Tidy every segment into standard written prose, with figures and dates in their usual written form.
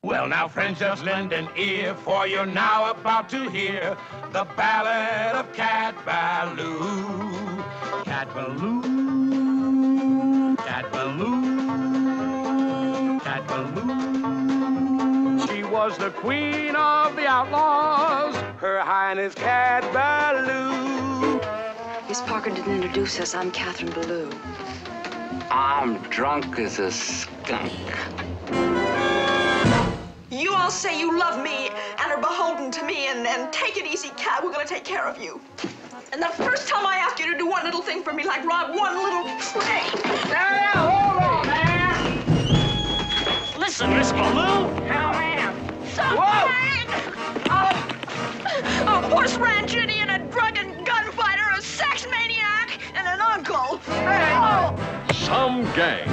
Well, now, friends, just lend an ear, for you're now about to hear the ballad of Cat Ballou. Cat Ballou, Cat Ballou, Cat Ballou. She was the queen of the outlaws, Her Highness Cat Ballou. Miss Parker didn't introduce us. I'm Catherine Ballou. I'm drunk as a skunk. You all say you love me and are beholden to me, and take it easy, Cat. We're gonna take care of you. And the first time I asked you to do one little thing for me, like rob one little train. Now, hold on, man. Listen, Miss Ballou. Now, man. Something! A horse ranch Indian, a drug and gunfighter, a sex maniac, and an uncle. Hey. Oh. Some gang.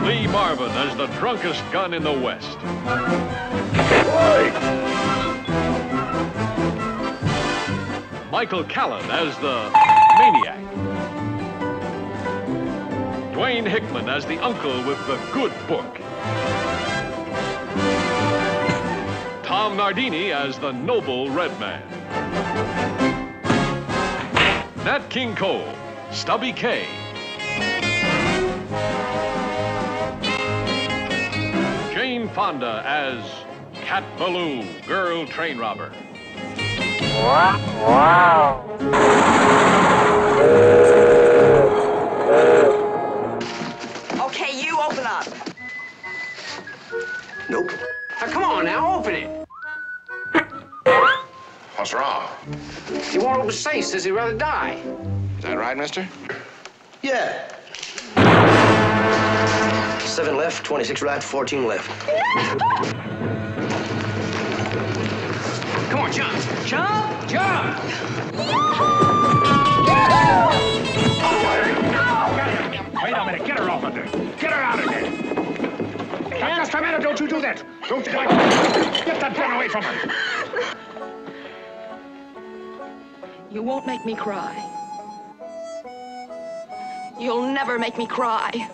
Lee Marvin as the drunkest gun in the West. Michael Callan as the maniac. Dwayne Hickman as the uncle with the good book. Tom Nardini as the noble red man. Nat King Cole, Stubby K. Jane Fonda as Cat Ballou, girl train robber. Okay, you open up. Nope. Now, come on now, open it. What's wrong? He won't open safe, says he'd rather die. Is that right, mister? Yeah. 7 left, 26 right, 14 left. Come on, jump. Jump, jump. Wait a minute. Get her off of there. Get her out of there. Just a minute. Don't you do that. Don't you do it. Get that gun away from her. You won't make me cry. You'll never make me cry.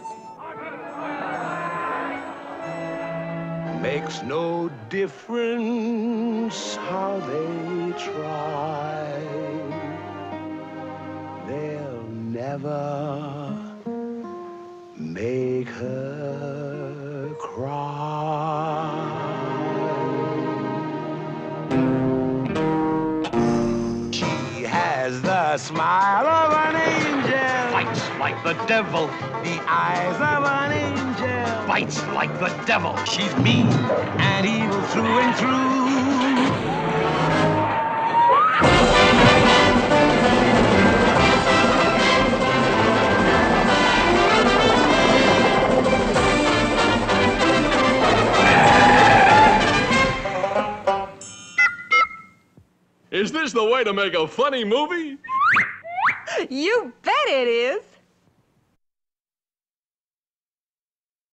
Makes no difference how they try. They'll never make her cry. She has the smile of an angel. Fights like the devil. The eyes of an angel. Fights like the devil. She's mean and evil through and through. Is this the way to make a funny movie? You bet it is.